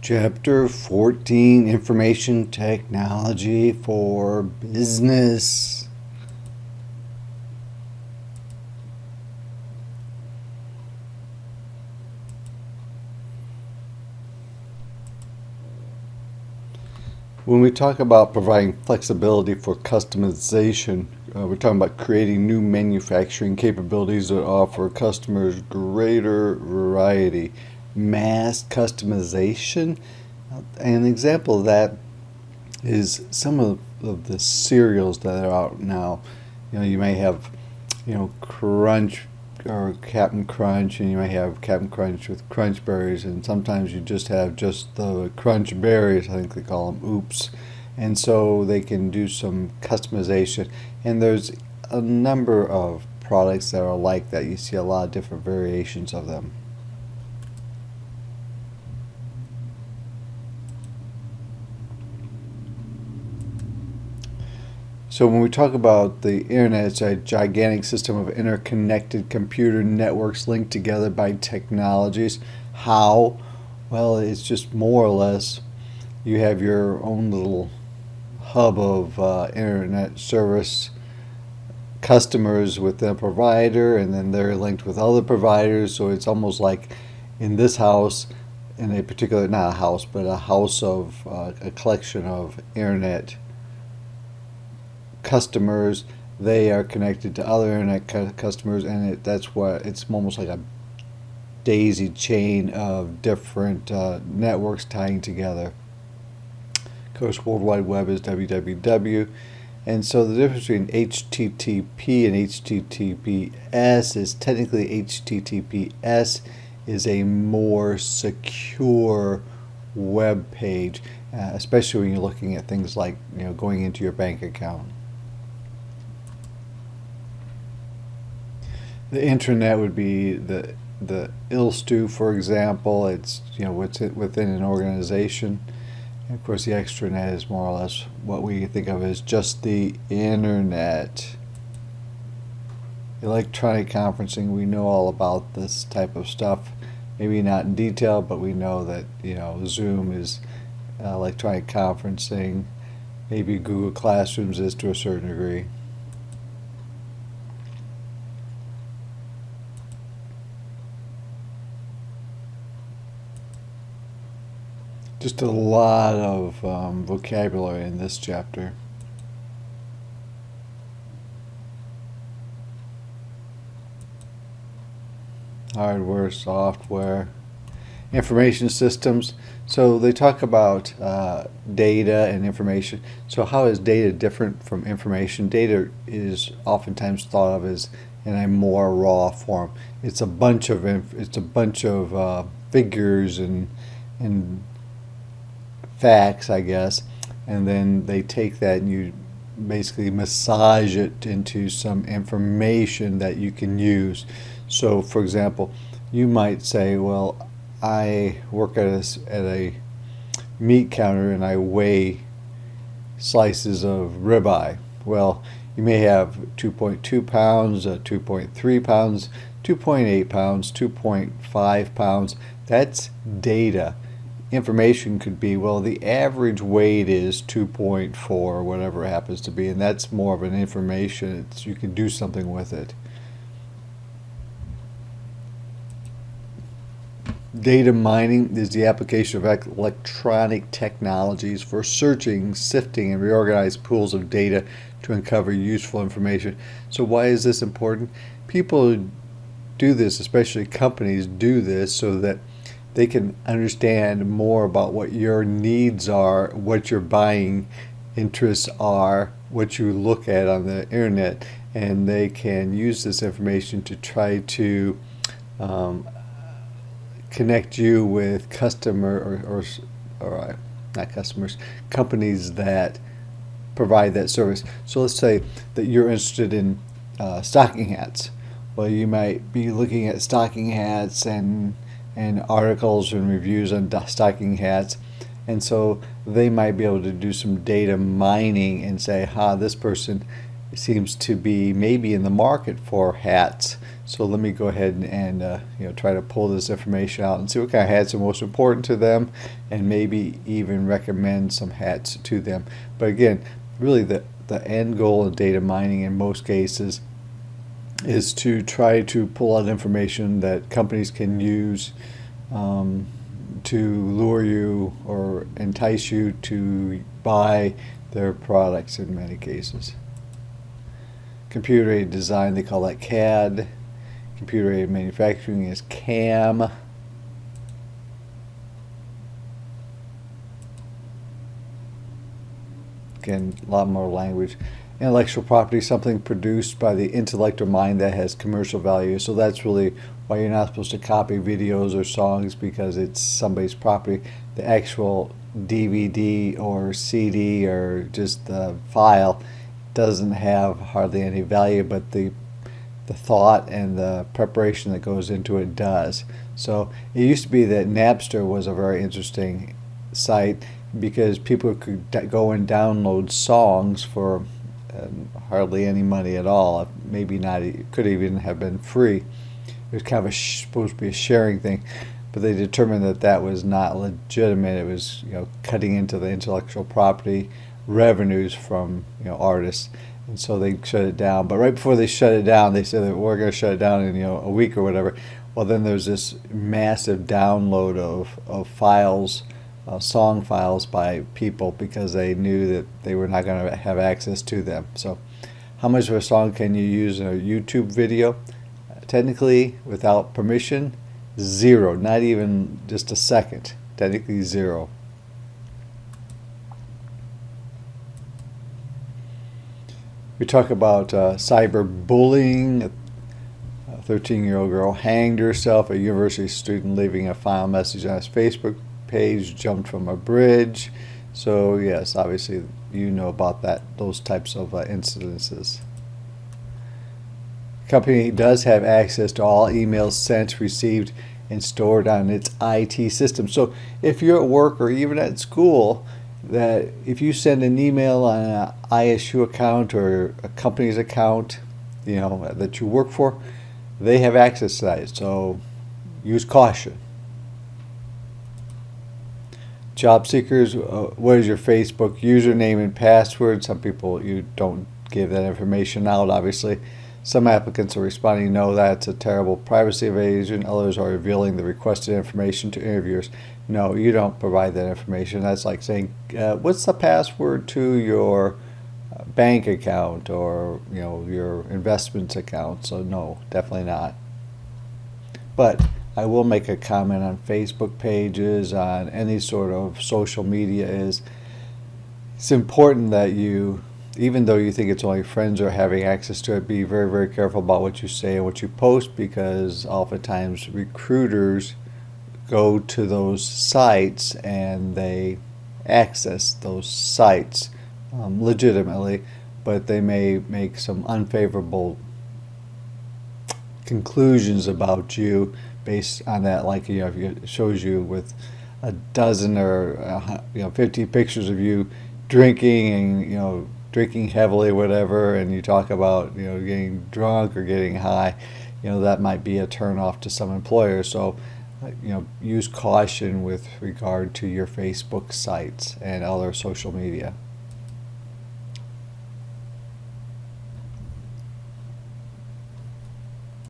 Chapter 14, Information Technology for Business. When we talk about providing flexibility for customization, we're talking about creating new manufacturing capabilities that offer customers greater variety. Mass customization. An example of that is some of the cereals that are out now. You may have, Crunch or Captain Crunch, and you may have Captain Crunch with Crunch Berries, and sometimes you just have just the Crunch Berries. I think they call them Oops. And so they can do some customization. And there's a number of products that are like that. You see a lot of different variations of them. So when we talk about the internet, it's a gigantic system of interconnected computer networks linked together by technologies. How? Well, it's just more or less you have your own little hub of internet service customers with the provider, and then they're linked with other providers. So it's almost like in this house, in a particular, not a house, but a house of a collection of internet customers. They are connected to other internet customers, and that's what it's almost like a daisy chain of different networks tying together. Of course, World Wide Web is www, and so the difference between HTTP and HTTPS is technically HTTPS is a more secure web page, especially when you're looking at things like going into your bank account. The intranet would be the ILSTU, for example. It's what's within an organization. And of course, the extranet is more or less what we think of as just the internet. Electronic conferencing, we know all about this type of stuff. Maybe not in detail, but we know that Zoom is electronic conferencing. Maybe Google Classrooms is to a certain degree. Just a lot of vocabulary in this chapter. Hardware, software, information systems. So they talk about data and information. So how is data different from information? Data is oftentimes thought of as in a more raw form. It's a bunch of figures and facts, I guess, and then they take that and you basically massage it into some information that you can use. So, for example, you might say, well, I work at a meat counter and I weigh slices of ribeye. Well, you may have 2.2 pounds, 2.3 pounds, 2.8 pounds, 2.5 pounds. That's data. Information could be, well, the average weight is 2.4 or whatever it happens to be, and that's more of an information. You can do something with it. Data mining is the application of electronic technologies for searching, sifting, and reorganized pools of data to uncover useful information. So why is this important? People do this, especially companies do this, so that they can understand more about what your needs are, what your buying interests are, what you look at on the internet, and they can use this information to try to connect you with not customers, companies that provide that service. So let's say that you're interested in stocking hats. Well, you might be looking at stocking hats and articles and reviews on stocking hats, and so they might be able to do some data mining and say, this person seems to be maybe in the market for hats. So let me go ahead and try to pull this information out and see what kind of hats are most important to them, and maybe even recommend some hats to them. But again, really the end goal of data mining in most cases is to try to pull out information that companies can use to lure you or entice you to buy their products in many cases. Computer-aided design, they call that CAD. Computer-aided manufacturing is CAM. Again, a lot more language. Intellectual property, something produced by the intellect or mind that has commercial value. So that's really why you're not supposed to copy videos or songs, because it's somebody's property. The actual DVD or CD or just the file doesn't have hardly any value, but the thought and the preparation that goes into it does. So it used to be that Napster was a very interesting site because people could go and download songs for hardly any money at all. Maybe not, it could even have been free. It was kind of supposed to be a sharing thing, but they determined that that was not legitimate. It was cutting into the intellectual property revenues from artists, and so they shut it down. But right before they shut it down, they said that we're going to shut it down in a week or whatever. Well, then there's this massive download of files, song files by people, because they knew that they were not going to have access to them. So how much of a song can you use in a YouTube video? Technically, without permission, 0. Not even just a second. Technically 0. We talk about cyberbullying. A 13-year-old girl hanged herself. A university student leaving a final message on his Facebook page jumped from a bridge. So yes, obviously you know about those types of incidences. The company does have access to all emails sent, received, and stored on its IT system. So if you're at work or even at school, that if you send an email on an ISU account or a company's account, that you work for, they have access to that. So use caution. Job seekers, what is your Facebook username and password? Some people, you don't give that information out, obviously. Some applicants are responding, no, that's a terrible privacy invasion. Others are revealing the requested information to interviewers. No, you don't provide that information. That's like saying, what's the password to your bank account or your investments account? So no, definitely not. But I will make a comment on Facebook pages, on any sort of social media, it's important that you, even though you think it's only friends are having access to it, be very, very careful about what you say and what you post, because oftentimes recruiters go to those sites and they access those sites legitimately, but they may make some unfavorable conclusions about you based on that. Like if it shows you with a dozen or 50 pictures of you drinking and drinking heavily or whatever, and you talk about getting drunk or getting high, that might be a turn off to some employers. So use caution with regard to your Facebook sites and other social media.